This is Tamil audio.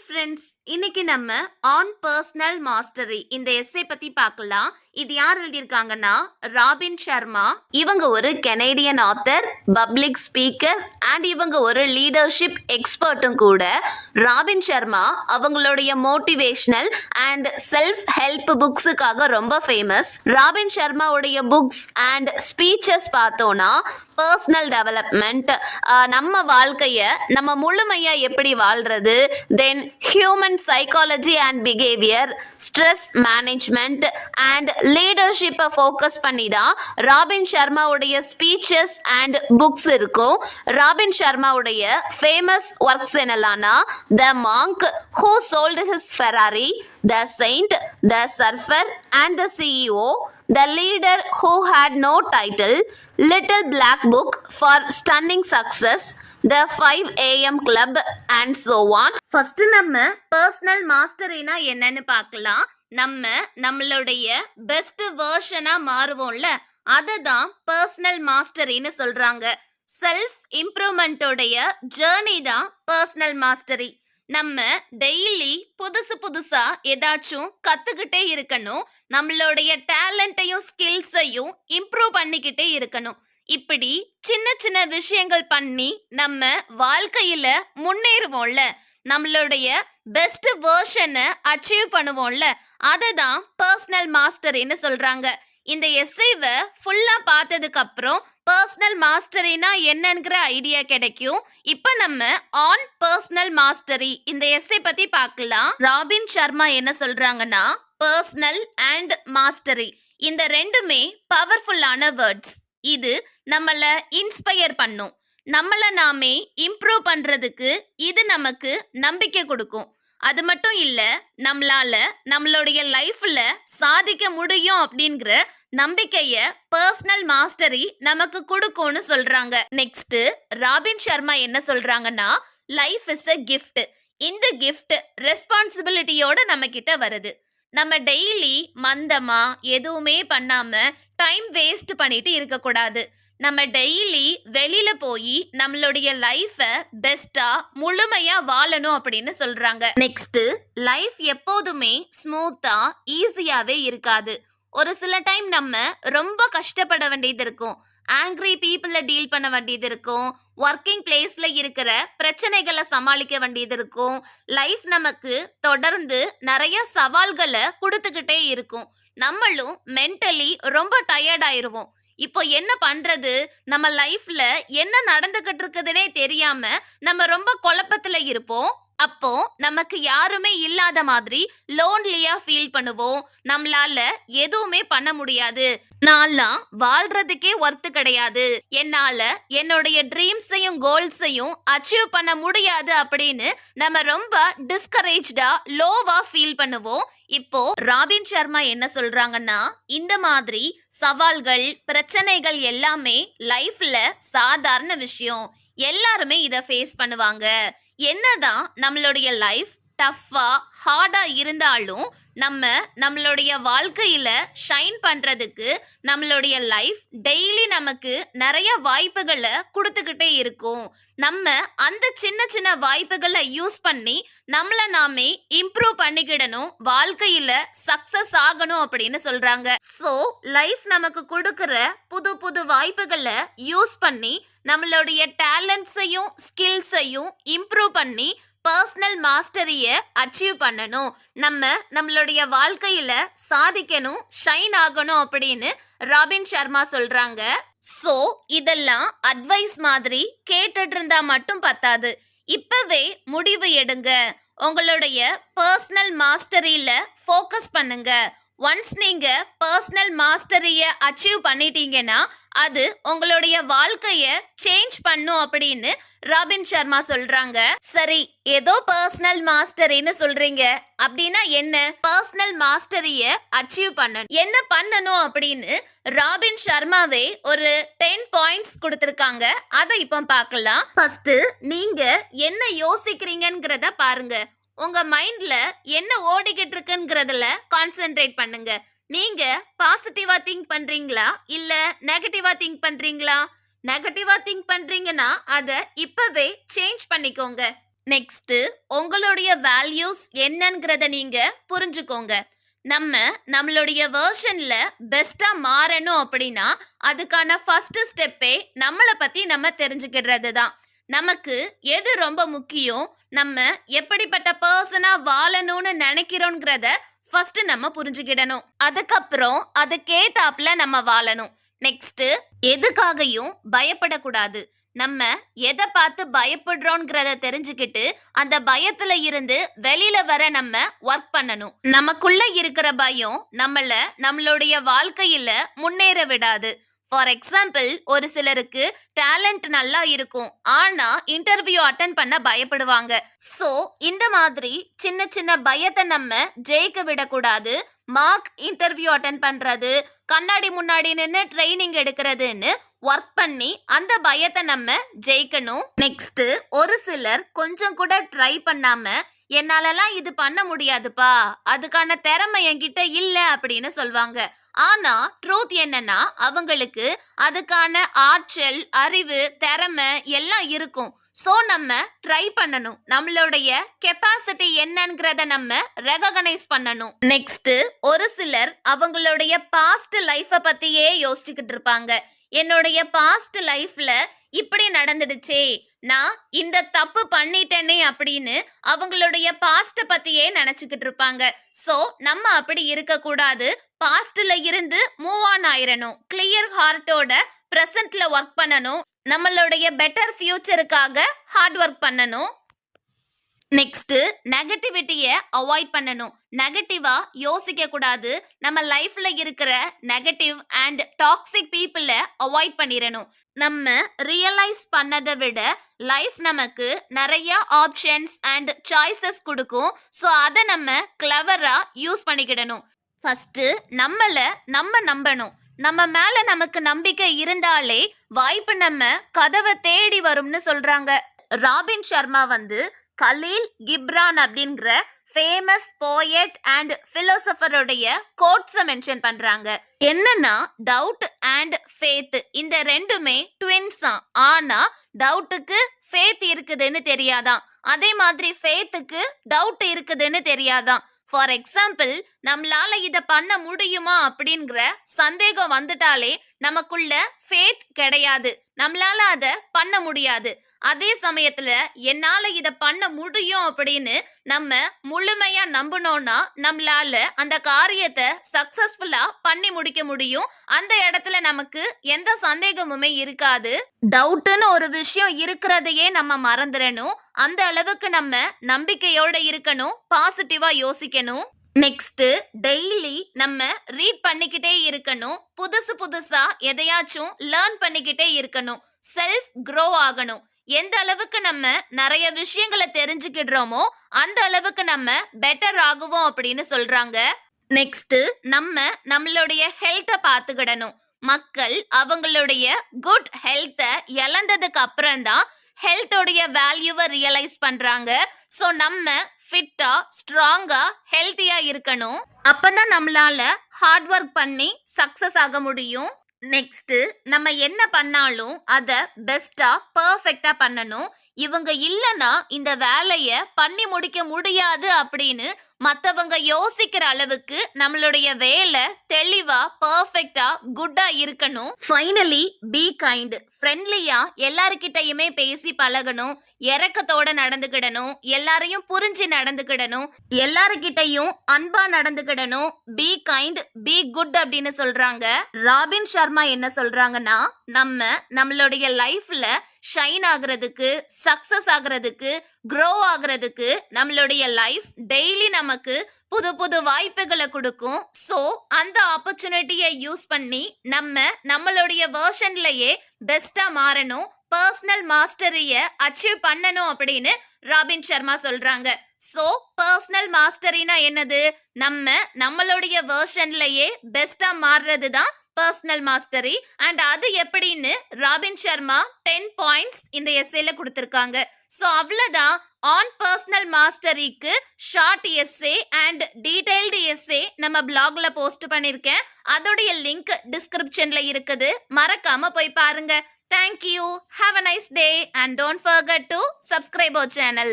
ஃப்ரெண்ட்ஸ், இன்னைக்கு நம்ம ஆன் பர்சனல் மாஸ்டரி இந்த எஸ்ஸே பத்தி பார்க்கலாம். இது யார் எழுதியிருக்காங்கன்னா ராபின் சர்மா. இவங்க ஒரு Canadian author, public speaker and இவங்க ஒரு லீடர்ஷிப் எக்ஸ்பர்ட்டும் கூட. ராபின் சர்மா அவங்களுடைய மோட்டிவேஷனல் அண்ட் செல்ஃப் ஹெல்ப் புக்ஸுக்காக ரொம்ப ஃபேமஸ். ராபின் சர்மாவுடைய புக்ஸ் அண்ட் ஸ்பீச்சஸ் பார்த்தோன்னா பர்சனல் டெவலப்மெண்ட், நம்ம வாழ்க்கையை நம்ம முழுமையா எப்படி வாழ்றது, then human psychology and behaviour, stress management and லீடர்ஷிப்பை ஃபோக்கஸ் பண்ணி தான் ராபின் சர்மாவுடைய ஸ்பீச்சஸ் அண்ட் புக்ஸ் இருக்கும். ராபின் சர்மாவுடைய ஃபேமஸ் ஒர்க்ஸ் என்னலான்னா the monk who sold his Ferrari, the saint, the surfer and the CEO, The Leader Who Had No Title, Little Black Book for Stunning Success, The 5 AM Club and so on. First நம்ம பர்சனல் மாஸ்டரினா என்னன்னு பார்க்கலாம். நம்மளுடைய பெஸ்ட் வெர்ஷனா மாறுவோம்ல, அதை தான் பர்சனல் மாஸ்டரின்னு சொல்றாங்க. செல்ஃப் இம்ப்ரூவ்மெண்டோடைய ஜேர்னி தான் பர்சனல் மாஸ்டரி. நம்ம டெய்லி புதுசா ஏதாச்சும் கத்துக்கிட்டே இருக்கணும். நம்மளுடைய டேலண்ட்டையும் ஸ்கில்ஸையும் இம்ப்ரூவ் பண்ணிக்கிட்டே இருக்கணும். இப்படி சின்ன விஷயங்கள் பண்ணி நம்ம வாழ்க்கையில முன்னேறுவோம்ல, நம்மளுடைய பெஸ்ட் வெர்ஷனை அச்சீவ் பண்ணுவோம்ல, அதை தான் பர்சனல் மாஸ்டரின்னு சொல்றாங்க. இந்த எஸ்ஸேவை ஃபுல்லா பார்த்ததுக்கு அப்புறம் பர்சனல் மாஸ்டரினா என்னங்கிற ஐடியா கிடைக்கும். இப்ப நம்ம ஆன் பர்சனல் மாஸ்டரி இந்த எஸ்ஸே பத்தி பார்க்கலாம். ராபின் சர்மா என்ன சொல்றாங்கன்னா, பர்சனல் அண்ட் மாஸ்டரி இந்த ரெண்டுமே பவர்ஃபுல்லான வேர்ட்ஸ். இது நம்மள இன்ஸ்பயர் பண்ணும். நம்மள நாமே இம்ப்ரூவ் பண்றதுக்கு இது நமக்கு நம்பிக்கை கொடுக்கும். அது மட்டும் இல்ல, நம்மளால நம்மளுடைய லைஃப்ல சாதிக்க முடியும் அப்படிங்கிற நம்பிக்கைய பர்சனல் மாஸ்டரி நமக்கு கொடுக்கும்னு சொல்றாங்க. நெக்ஸ்ட் ராபின் சர்மா என்ன சொல்றாங்கன்னா, லைஃப் இஸ் a gift. இந்த கிஃப்ட் ரெஸ்பான்சிபிலிட்டியோட நம்ம கிட்ட வருது. நம்ம டெய்லி மந்தமா எதுவுமே பண்ணாம டைம் வேஸ்ட் பண்ணிட்டு இருக்கக்கூடாது. நம்ம டெய்லி வெளியில போய் நம்மளுடைய லைஃபை பெஸ்டா முழுமையா வாழணும் அப்படின்னு சொல்றாங்க. நெக்ஸ்ட், லைஃப் எப்போதுமே ஸ்மூத்தா ஈஸியாவே இருக்காது. ஒரு சில டைம் நம்ம ரொம்ப கஷ்டப்பட வேண்டியது இருக்கும். ஆங்கிரி பீப்புளை டீல் பண்ண வேண்டியது இருக்கும். ஒர்க்கிங் பிளேஸ்ல இருக்கிற பிரச்சனைகளை சமாளிக்க வேண்டியது இருக்கும். லைஃப் நமக்கு தொடர்ந்து நிறைய சவால்களை கொடுத்துக்கிட்டே இருக்கும். நம்மளும் மென்டலி ரொம்ப டயர்ட் ஆயிருவோம். இப்போ என்ன பண்றது, நம்ம லைஃப்ல என்ன நடந்துகிட்டு இருக்குதுன்னே தெரியாம நம்ம ரொம்ப குழப்பத்துல இருப்போம். அப்போ நமக்கு யாருமே இல்லாத மாதிரி லோன்லியா ஃபீல் பண்ணுவோம். நம்மளால எதுவுமே பண்ண முடியாது. நான்லாம் வாழ்றதுக்கே ஒர்த்து கிடையாது, என்னால என்னுடைய ட்ரீம்ஸையும் கோல்ஸையும் அச்சீவ் பண்ண முடியாது அப்படின்னு நம்ம ரொம்ப டிஸ்கரேஜ்டா லோவா ஃபீல் பண்ணுவோம். இப்போ ராபின் சர்மா என்ன சொல்றாங்கன்னா, இந்த மாதிரி சவால்கள் பிரச்சனைகள் எல்லாமே லைஃப்ல சாதாரண விஷயம். எல்லாருமே இதை ஃபேஸ் பண்ணுவாங்க. என்னதான் நம்மளுடைய லைஃப் டஃப்பா ஹார்டா இருந்தாலும் நம்மளுடைய வாழ்க்கையில ஷைன் பண்றதுக்கு நம்மளுடைய லைஃப் டெய்லி நமக்கு நிறைய வாய்ப்புகளை கொடுத்துக்கிட்டே இருக்கும். நம்ம அந்த சின்ன வாய்ப்புகளை யூஸ் பண்ணி நம்மள நாமே இம்ப்ரூவ் பண்ணிக்கிடணும், வாழ்க்கையில சக்சஸ் ஆகணும் அப்படின்னு சொல்றாங்க. ஸோ லைஃப் நமக்கு கொடுக்கிற புது வாய்ப்புகளை யூஸ் பண்ணி நம்மளுடைய டேலண்ட்ஸையும் ஸ்கில்ஸையும் இம்ப்ரூவ் பண்ணி பர்சனல் மாஸ்டரிய அச்சீவ் பண்ணணும். நம்மளுடைய வாழ்க்கையில சாதிக்கணும், ஷைன் ஆகணும் அப்படின்னு ராபின் சர்மா சொல்றாங்க. சோ இதெல்லாம் அட்வைஸ் மாதிரி கேட்டுட்டு இருந்தா மட்டும் பத்தாது. இப்பவே முடிவு எடுங்க. உங்களுடைய பர்சனல் மாஸ்டரியில ஃபோக்கஸ் பண்ணுங்க. ஒன்ஸ் நீங்க பர்சனல் மாஸ்டரிய அச்சீவ் பண்ணிட்டீங்கன்னா அது உங்களுடைய வாழ்க்கைய சேஞ்ச் பண்ணும் அப்படின்னு ராபின் சர்மா சொல்றாங்க. சரி, ஏதோ பர்சனல் மாஸ்டரின்னு சொல்றீங்க, அப்படின்னா என்ன? பர்சனல் மாஸ்டரிய அச்சீவ் பண்ணணும், என்ன பண்ணணும் அப்படின்னு ராபின் சர்மாவே ஒரு 10 பாயிண்ட்ஸ் கொடுத்திருக்காங்க. அதை இப்போ பார்க்கலாம். ஃபர்ஸ்ட், நீங்க என்ன யோசிக்கிறீங்கங்கிறத பாருங்க. உங்க மைண்ட்ல என்ன ஓடிக்கிட்டு இருக்குங்கிறதுல கான்சென்ட்ரேட் பண்ணுங்க. நீங்க பாசிட்டிவா திங்க் பண்றீங்களா இல்ல நெகட்டிவா திங்க் பண்றீங்களா? நெகட்டிவா திங்க் பண்றீங்கன்னா அதை இப்பவே சேஞ்ச் பண்ணிக்கோங்க. நெக்ஸ்ட் உங்களுடைய வேல்யூஸ் என்னங்கிறத நீங்க புரிஞ்சுக்கோங்க. நம்மளுடைய வெர்ஷன்ல பெஸ்டா மாறணும் அப்படின்னா அதுக்கான ஃபர்ஸ்ட் ஸ்டெப்பே நம்மளை பத்தி நம்ம தெரிஞ்சுக்கிறது தான். நமக்கு எது ரொம்ப முக்கியம், நம்ம எப்படிப்பட்ட பர்சனா வாழணும்னு நினைக்கிறோங்கிறத ஃபர்ஸ்ட் நம்ம புரிஞ்சுக்கிடணும். அதுக்கப்புறம் அதுக்கேத்தாப்புல நம்ம வாழணும். நெக்ஸ்ட் எதுக்காகவும் பயப்படக்கூடாது. நம்ம எதை பார்த்து பயப்படுறோங்கிறத தெரிஞ்சுக்கிட்டு அந்த பயத்துல இருந்து வெளியில வர நம்ம ஒர்க் பண்ணணும். நமக்குள்ள இருக்கிற பயம் நம்மளுடைய வாழ்க்கையில முன்னேற விடாது. ஃபார் எக்ஸாம்பிள், ஒரு சிலருக்கு டேலண்ட் நல்லா இருக்கும், ஆனா இன்டர்வியூ அட்டென்ட் பண்ண பயப்படுவாங்க. சோ இந்த மாதிரி சின்ன சின்ன பயத்தை நம்ம ஜெயிக்க விடக்கூடாது. மார்க் இன்டர்வியூ அட்டென்ட் பண்றது, கண்ணாடி முன்னாடி நின்று ட்ரைனிங் எடுக்கிறதுன்னு ஒர்க் பண்ணி அந்த பயத்தை நம்ம ஜெயிக்கணும். நெக்ஸ்ட், ஒரு சிலர் கொஞ்சம் கூட ட்ரை பண்ணாம என்னாலலாம் இது பண்ண முடியாதுப்பா, அதுக்கான திறமை என்கிட்ட இல்ல அப்படின்னு சொல்வாங்க. ஆனா ட்ரூத் என்னன்னா அவங்களுக்கு அதுக்கான ஆற்றல், அறிவு, திறமை எல்லாம் இருக்கும். சோ நம்ம ட்ரை பண்ணணும். நம்மளுடைய கெப்பாசிட்டி என்னங்கிறத நம்ம ரெகக்னைஸ் பண்ணணும். நெக்ஸ்ட், ஒரு சிலர் அவங்களுடைய பாஸ்ட் லைஃப பத்தியே யோசிச்சுக்கிட்டு இருப்பாங்க. என்னுடைய பாஸ்ட் லைஃப்ல இப்படி நடந்துடுச்சே, நான் இந்த தப்பு பண்ணிட்டேனே அப்படின்னு அவங்களுடைய பாஸ்ட பத்தியே நினைச்சுக்கிட்டு இருப்பாங்க. சோ நம்ம அப்படி இருக்க கூடாது. பாஸ்ட்ல இருந்து மூவ் ஆன் ஆயிரணும். கிளியர் ஹார்ட்டோட பிரசன்ட்ல ஒர்க் பண்ணணும். நம்மளுடைய பெட்டர் ஃபியூச்சருக்காக ஹார்ட் ஒர்க் பண்ணணும். நெக்ஸ்ட், நெகட்டிவிட்டியை அவாய்ட் பண்ணணும். நெகட்டிவா யோசிக்க கூடாது. நம்ம லைஃப்ல இருக்கிற நெகட்டிவ் அண்ட் டாக்ஸிக் பீப்புளை அவாய்ட் பண்ணிடணும். நம்ம ரியலைஸ் பண்ணதை விட லைஃப் நமக்கு நிறைய ஆப்ஷன்ஸ் அண்ட் சாய்ஸஸ் கொடுக்கும். ஸோ அதை நம்ம கிளவரா யூஸ் பண்ணிக்கிடணும். ஃபர்ஸ்ட் நம்ம நம்பணும். நம்ம மேல நமக்கு நம்பிக்கை இருந்தாலே வாய்ப்பு நம்ம கதவை தேடி வரும்னு சொல்றாங்க. ராபின் சர்மா கலீல் கிப்ரான் அப்படிங்கிற ஃபேமஸ் போயட் அண்ட் பிலோசபருடைய கோட்ஸை மென்ஷன் பண்றாங்க. என்னன்னா, டவுட் அண்ட் ஃபேத் இந்த ரெண்டுமே ட்வின்ஸா. ஆனா டவுட்டுக்கு ஃபேத் இருக்குதுன்னு தெரியாதான், அதே மாதிரி ஃபேத்துக்கு டவுட் இருக்குதுன்னு தெரியாதான். ஃபார் எக்ஸாம்பிள், நம்மளால இத பண்ண முடியுமா அப்படிங்கிற சந்தேகம் வந்துட்டாலே நமக்குள்ள ஃபேத் கிடையாது, நம்மளால அத பண்ண முடியாது. அதே சமயத்துல என்னால இத பண்ண முடியும் அப்படின்னு நம்ம முழுமையா நம்பினோம்னா நம்மளால அந்த காரியத்தை சக்சஸ்ஃபுல்லா பண்ணி முடிக்க முடியும். அந்த இடத்துல நமக்கு எந்த சந்தேகமுமே இருக்காது. டவுட்னு ஒரு விஷயம் இருக்கிறதையே நம்ம மறந்துடணும். அந்த அளவுக்கு நம்ம நம்பிக்கையோட இருக்கணும், பாசிட்டிவா யோசிக்கணும். நெக்ஸ்ட், டெய்லி நம்ம ரீட் பண்ணிக்கிட்டே இருக்கணும். புதுசா எதையாச்சும் லேர்ன் பண்ணிக்கிட்டே இருக்கணும். செல்ஃப் க்ரோ ஆகணும். எந்த அளவுக்கு நம்ம நிறைய விஷயங்களை தெரிஞ்சுக்கிடுறோமோ அந்த அளவுக்கு நம்ம பெட்டர் ஆகுவோம் அப்படின்னு சொல்றாங்க. நெக்ஸ்ட், நம்மளுடைய ஹெல்த்தை பார்த்துக்கிடணும். மக்கள் அவங்களுடைய குட் ஹெல்த்தை இழந்ததுக்கு அப்புறம் தான் ஹெல்த்தோடைய வேல்யூவை ரியலைஸ் பண்றாங்க. ஸோ நம்ம ஃபிட்டா, ஸ்ட்ராங்கா, ஹெல்த்தியா இருக்கணும். அப்பதான் நம்மளால ஹார்ட் ஒர்க் பண்ணி சக்சஸ் ஆக முடியும். நெக்ஸ்ட், நம்ம என்ன பண்ணாலும் அதை பெஸ்டா, பர்ஃபெக்டா பண்ணணும். இவங்க இல்லைன்னா இந்த வேலையை பண்ணி முடிக்க முடியாது அப்படின்னு மற்றவங்க யோசிக்கிற அளவுக்கு நம்மளுடைய வேலை தெளிவா, பர்ஃபெக்டா, குட்டா இருக்கணும். Finally, be kind. ஃப்ரெண்ட்லியா எல்லாருக்கிட்டையுமே பேசி பழகணும். இரக்கத்தோட நடந்துக்கிடணும். எல்லாரையும் புரிஞ்சு நடந்துக்கிடணும். எல்லாருக்கிட்டையும் அன்பா நடந்துக்கிடணும். பி கைண்ட், பி குட் அப்படின்னு சொல்றாங்க. ராபின் சர்மா என்ன சொல்றாங்கன்னா, நம்மளுடைய லைஃப்ல ஷைன் ஆகுறதுக்கு, சக்சஸ் ஆகுறதுக்கு, க்ரோ ஆகுறதுக்கு நம்மளுடைய லைஃப் டெய்லி நமக்கு புது வாய்ப்புகளை கொடுக்கும். ஸோ அந்த ஆப்பர்ச்சுனிட்டியை யூஸ் பண்ணி நம்மளுடைய வெர்ஷன்லயே பெஸ்டா மாறணும், பர்சனல் மாஸ்டரிய அச்சீவ் பண்ணணும் அப்படின்னு ராபின் சர்மா சொல்றாங்க. ஸோ பர்சனல் மாஸ்டரினா என்னது? நம்மளுடைய வெர்ஷன்லயே பெஸ்டா மாறுறது தான் பர்சனல் மாஸ்டரி. அண்ட் அது எப்படின்னு ராபின் சர்மா 10 பாயிண்ட்ஸ் இந்த எஸ்ஸேல கொடுத்திருக்காங்க. ஸோ அவ்வளவுதான். ஆன் பர்சனல் மாஸ்டரிக்கு short essay and detailed essay நம்ம பிளாக்ல போஸ்ட் பண்ணிருக்கேன். அதோடைய லிங்க் டிஸ்கிரிப்ஷன்ல இருக்குது, மறக்காம போய் பாருங்க. Thank you. Have a nice day and don't forget to subscribe our channel.